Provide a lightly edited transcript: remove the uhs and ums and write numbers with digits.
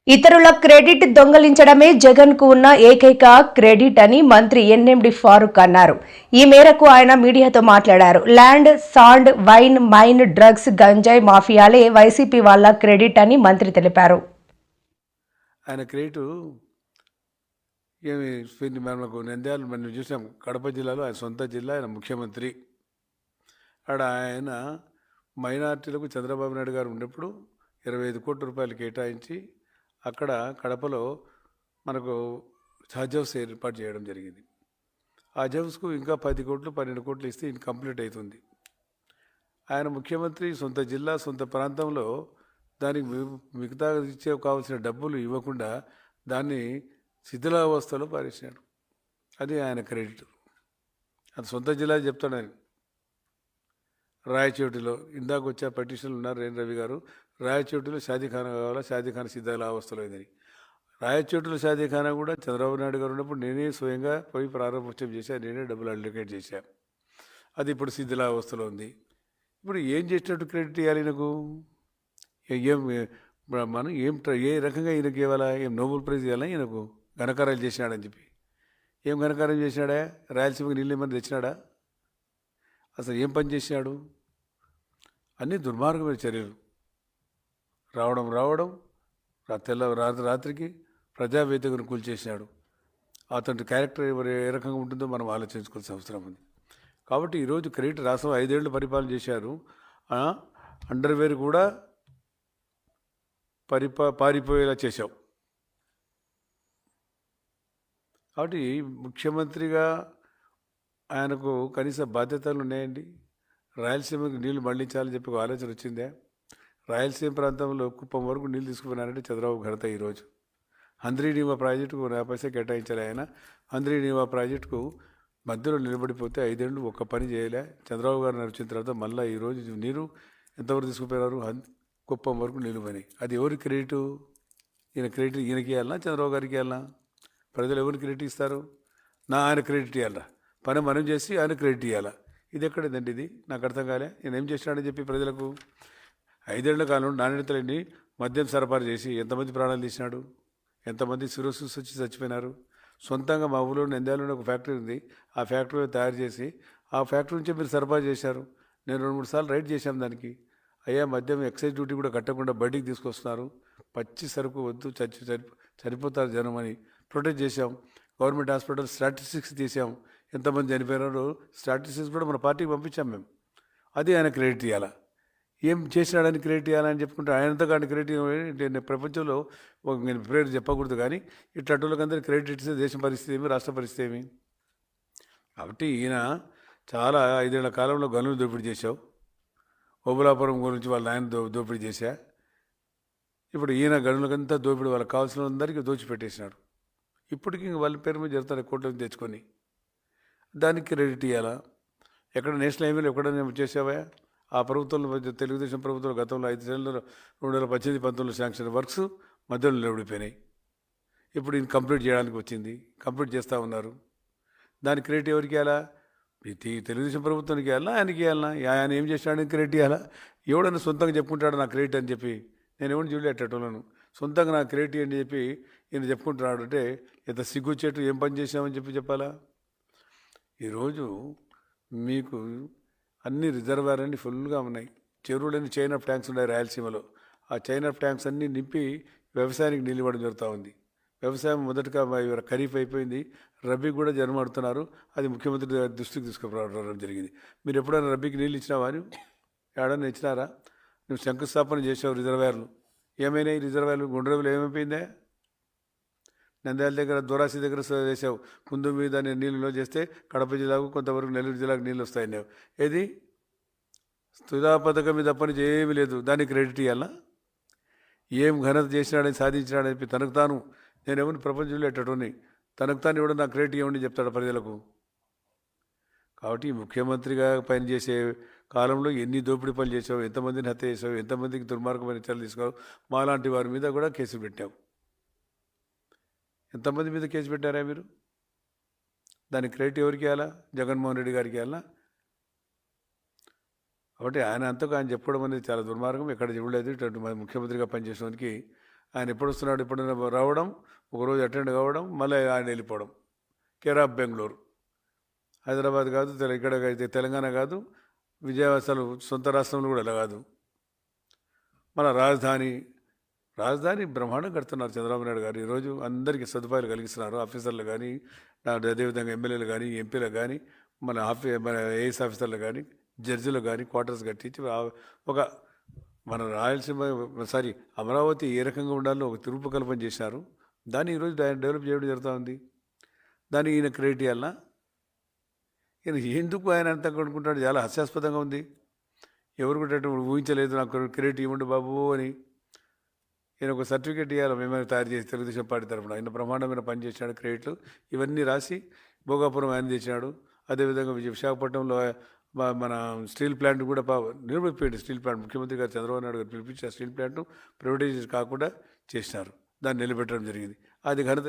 ఇతరుల క్రెడిట్ దొంగిలించడమే జగన్కు ఉన్న ఏకైక క్రెడిట్ అని మంత్రి ఎన్ఎండి ఫారూక్ అన్నారు. ఈ మేరకు ఆయన మీడియాతో మాట్లాడారు. Land, sand, wine, mine, drugs, గంజాయి మాఫియాలే వైసీపీ వాళ్ళ క్రెడిట్ అని మంత్రి తెలిపారు. ఆయన క్రెడిట్ ఏమి మనకు నంద్యాల మనం చూసాం. కడప జిల్లాలో ఆయన సొంత జిల్లా, ఆయన ముఖ్యమంత్రి. అక్కడ ఆయన మైనార్టీలకు చంద్రబాబు నాయుడు గారు ఉన్నప్పుడు 25 కోట్ల రూపాయలు కేటాయించి అక్కడ కడపలో మనకు హజ్ హౌస్ ఏర్పాటు చేయడం జరిగింది. ఆ హజ్ హౌస్కు ఇంకా 10 కోట్లు 12 కోట్లు ఇస్తే కంప్లీట్ అవుతుంది. ఆయన ముఖ్యమంత్రి సొంత జిల్లా సొంత ప్రాంతంలో దానికి మిగతా ఇచ్చే కావాల్సిన డబ్బులు ఇవ్వకుండా దాన్ని శిథిలావస్థలో పారేసినాడు. అది ఆయన క్రెడిట్. అది సొంత జిల్లా చెప్తాడు ఆయన. రాయచోటిలో ఇందాక వచ్చే పటిషన్లు ఉన్నారు రేణు రవి గారు. రాయచోటిలో షాదీఖానా కావాలా, షాదీఖానా శిథిలావస్థలో అయిందని. రాయచోటిలో షాదీఖానా కూడా చంద్రబాబు నాయుడు గారు ఉన్నప్పుడు నేనే స్వయంగా పోయి ప్రారంభోత్సవం చేశాను, నేనే డబ్బులు అలికేట్ చేశాను. అది ఇప్పుడు శిథిలావస్థలో ఉంది. ఇప్పుడు ఏం చేసినట్టు క్రెడిట్ ఇవ్వాలి నాకు? ఏం మనం ఏ రకంగా ఈయనకి ఇవ్వాలా? ఏం నోబెల్ ప్రైజ్ ఇవ్వాలా ఈయనకు? ఘనకార్యాలు చేసినాడని చెప్పి ఏం ఘనకార్యం చేసినాడా? రాయలసీమకి నీళ్ళు ఏమని తెచ్చినాడా? అసలు ఏం పని చేసినాడు? అన్నీ దుర్మార్గమైన చర్యలు. రావడం రాత్రికి ప్రజావేదికను కూల్చేసినాడు. అతని క్యారెక్టర్ ఏ రకంగా ఉంటుందో మనం ఆలోచించుకోవాల్సిన అవసరం ఉంది. కాబట్టి ఈరోజు క్రెడిట్ రాష్ట్రం 5 ఏళ్ళు పరిపాలన చేశారు. అండర్వేర్ కూడా పారిపోయేలా చేశావు. కాబట్టి ముఖ్యమంత్రిగా ఆయనకు కనీస బాధ్యతలు ఉన్నాయండి. రాయలసీమకు నీళ్లు మళ్లించాలని చెప్పి ఒక ఆలోచన వచ్చిందే. రాయలసీమ ప్రాంతంలో కుప్పం వరకు నీళ్ళు తీసుకుపోయినారంటే చంద్రబాబు ఘనత. ఈరోజు హంద్రీనీవా ప్రాజెక్టుకు నా పైసా కేటాయించాలి ఆయన. హంద్రీనీవా ప్రాజెక్టుకు మధ్యలో నిలబడిపోతే 5 ఏళ్ళు ఒక్క పని చేయలే. చంద్రబాబు గారు నడిచిన తర్వాత మళ్ళీ ఈరోజు నీరు ఎంతవరకు తీసుకుపోయినారు? కుప్పం వరకు నీళ్ళు పోయినాయి. అది ఎవరి క్రెడిట్? ఈయన క్రెడిట్ ఈయనకి ఇవ్వాలన్నా చంద్రబాబు గారికి ఇవ్వాలన్నా? ప్రజలు ఎవరికి క్రెడిట్ ఇస్తారు? ఆయన క్రెడిట్ ఇవ్వాలా? పని మనం చేసి ఆయన క్రెడిట్ ఇవ్వాలా? ఇది ఎక్కడేదండి? ఇది నాకు అర్థం కాలే. నేను ఏం చేసినాడని చెప్పి ప్రజలకు 5 ఏళ్ల కాలంలో నాణ్యతలేని మద్యం సరఫరా చేసి ఎంతమంది ప్రాణాలు తీసినాడు? ఎంతమంది సిరోసిస్ వచ్చి చచ్చిపోయినారు? సొంతంగా మా ఊళ్ళో నంద్యాలలో ఒక ఫ్యాక్టరీ ఉంది. ఆ ఫ్యాక్టరీలో తయారు చేసి ఆ ఫ్యాక్టరీ నుంచే మీరు సరఫరా చేశారు. నేను 2-3 సార్లు రైడ్ చేశాం దానికి. అయ్యా మద్యం ఎక్సైజ్ డ్యూటీ కూడా కట్టకుండా బయటికి తీసుకొస్తున్నారు, పచ్చి సరుకు వద్దు, చనిపోతారు జనం అని ప్రొటెక్ట్ చేశాం. గవర్నమెంట్ హాస్పిటల్ స్టాటిస్టిక్స్ తీసాం, ఎంతమంది చనిపోయినారో స్టాటిస్టిక్స్ కూడా మన పార్టీకి పంపించాం మేము. అది ఆయన క్రెడిట్ ఇవ్వాలా? ఏం చేసినాడని క్రెడిట్ ఇవ్వాలని చెప్పుకుంటే ఆయనంతా కానీ క్రెడిట్ నేను ప్రపంచంలో నేను పేరు చెప్పకూడదు, కానీ ఇట్లాంటి క్రెడిట్ ఇస్తే దేశం పరిస్థితి ఏమి, రాష్ట్ర పరిస్థితి ఏమి? కాబట్టి ఈయన చాలా 5 ఏళ్ల కాలంలో గనులు దోపిడీ చేశావు. ఓబులాపురం గురించి వాళ్ళ ఆయన దోపిడీ చేశా. ఇప్పుడు ఈయన గనులకంతా దోపిడీ, వాళ్ళకి కావాల్సిన అందరికీ దోచిపెట్టేసినాడు. ఇప్పటికీ వాళ్ళ పేరు మీద జరుగుతారు కోట్లను తెచ్చుకొని. దానికి క్రెడిట్ ఇవ్వాలా? ఎక్కడ నేషనల్ హైవేలు ఎక్కడైనా చేసావా? ఆ ప్రభుత్వంలో తెలుగుదేశం ప్రభుత్వంలో గతంలో 5 ఏళ్ళలో 2018-19 శాంక్షన్ వర్క్స్ మధ్యలో నిలబడిపోయినాయి. ఇప్పుడు ఈయన కంప్లీట్ చేయడానికి వచ్చింది, కంప్లీట్ చేస్తూ ఉన్నారు. దాని క్రెడిట్ ఎవరికి ఇవ్వాలా? తెలుగుదేశం ప్రభుత్వానికి ఇవ్వాలా, ఆయనకి ఇవ్వాలా? ఆయన ఏం చేసినాడని క్రెడిట్ ఇవ్వాలా? ఎవడన్నా సొంతంగా చెప్పుకుంటాడు నా క్రెడిట్ అని చెప్పి? నేను ఎవరిని చూడలేటోళ్ళను సొంతంగా నా క్రెడిట్ అని చెప్పి ఈయన చెప్పుకుంటున్నాడు అంటే ఎంత సిగ్గుచ్చేట్టు. ఏం పని చేసామని చెప్పాలా? ఈరోజు మీకు అన్ని రిజర్వాయర్ అన్నీ ఫుల్గా ఉన్నాయి. చెరువులన్నీ చైన్ ఆఫ్ ట్యాంక్స్ ఉన్నాయి రాయలసీమలో. ఆ చైన్ ఆఫ్ ట్యాంక్స్ అన్నీ నింపి వ్యవసాయానికి నీళ్ళు ఇవ్వడం జరుగుతూ ఉంది. వ్యవసాయం మొదటగా ఖరీఫ్ అయిపోయింది, రబీకి కూడా జన్మాడుతున్నారు. అది ముఖ్యమంత్రి దృష్టికి తీసుకురావడం జరిగింది. మీరు ఎప్పుడైనా రబీకి నీళ్ళు ఇచ్చినావా? ఏడన్నా ఇచ్చినారా? నువ్వు శంకుస్థాపన చేసావు రిజర్వాయర్లు. ఏమైనా ఈ రిజర్వాయర్లు గుండ్రవులు ఏమైపోయిందే? నంద్యాల దగ్గర దొరాసి దగ్గర చేసావు. కుందు మీద నీళ్ళు చేస్తే కడప జిల్లాకు కొంతవరకు నెల్లూరు జిల్లాకు నీళ్ళు వస్తాయి. ఏది స్థుదా పథకం మీద పని ఏమీ లేదు. దానికి క్రెడిట్ ఇవ్వాలా? ఏం ఘనత చేసినాడని సాధించినాడని చెప్పి తనకు తాను, నేను ఎవరిని ప్రపంచంలో ఎట్టని తనకు తాను ఇవ్వడం, నా క్రెడిట్ ఇవ్వండి చెప్తాడు ప్రజలకు. కాబట్టి ముఖ్యమంత్రిగా పనిచేసే కాలంలో ఎన్ని దోపిడీ పనులు చేసావు, ఎంతమందిని హత్య చేసావు, ఎంతమందికి దుర్మార్గమైన చర్యలు తీసుకోవు. మాలాంటి వారి మీద కూడా కేసులు పెట్టావు. ఎంతమంది మీద కేసు పెట్టారా మీరు? దానికి క్రెడిట్ ఎవరికి ఇవ్వాలా? జగన్మోహన్ రెడ్డి గారికి ఇవ్వాలా? కాబట్టి ఆయన అంతకు ఆయన చెప్పుకోవడం అనేది చాలా దుర్మార్గం. ఎక్కడ చూడలేదు. ఇటువంటి ముఖ్యమంత్రిగా పనిచేసేవానికి ఆయన ఎప్పుడు వస్తున్నాడు, ఎప్పుడు రావడం, ఒకరోజు అటెండ్ కావడం, మళ్ళీ ఆయన వెళ్ళిపోవడం. Care of Bengaluru. హైదరాబాద్ కాదు, ఇక్కడ అయితే తెలంగాణ కాదు, విజయవాడ అసలు సొంత రాష్ట్రంలో కూడా అలా కాదు. మన రాజధాని బ్రహ్మాండం కడుతున్నారు చంద్రబాబు నాయుడు గారు. ఈరోజు అందరికీ సదుపాయాలు కలిగిస్తున్నారు. ఆఫీసర్లు కానీ, అదేవిధంగా ఎమ్మెల్యేలు కానీ, ఎంపీలకు కానీ, మన ఏఎస్ ఆఫీసర్లు కానీ, జడ్జిలు కానీ క్వార్టర్స్ కట్టించి ఒక మన రాయలసీమ అమరావతి ఏ రకంగా ఉండాలో ఒక రూపకల్పన చేశారు. దాన్ని ఈరోజు డెవలప్ చేయడం జరుగుతూ ఉంది. దాన్ని ఈయన క్రెడిట్ ఇవ్వాలన్నా? ఈయన ఎందుకు ఆయన అంతా కొనుక్కుంటాడు? చాలా హాస్యాస్పదంగా ఉంది. ఎవరు కూడా ఊహించలేదు నాకు క్రెడిట్ ఇవ్వండి బాబు అని. ఈయన ఒక సర్టిఫికేట్ ఇవ్వాలి మేమైనా తయారు చేసి తెలుగుదేశం పార్టీ తరఫున. ఆయన బ్రహ్మాండమైన పని చేసినాడు. క్రెడిట్లు ఇవన్నీ రాసి భోగాపురం ఆయన తెచ్చినాడు. అదేవిధంగా విశాఖపట్నంలో మన స్టీల్ ప్లాంట్ కూడా నిర్మిపోయింది. స్టీల్ ప్లాంట్ ముఖ్యమంత్రి గారు చంద్రబాబు నాయుడు గారు పిలిపించి ఆ స్టీల్ ప్లాంట్ను ప్రైవేటైజ్ కాకుండా చేసినారు. దాన్ని నిలబెట్టడం జరిగింది. అది ఘనత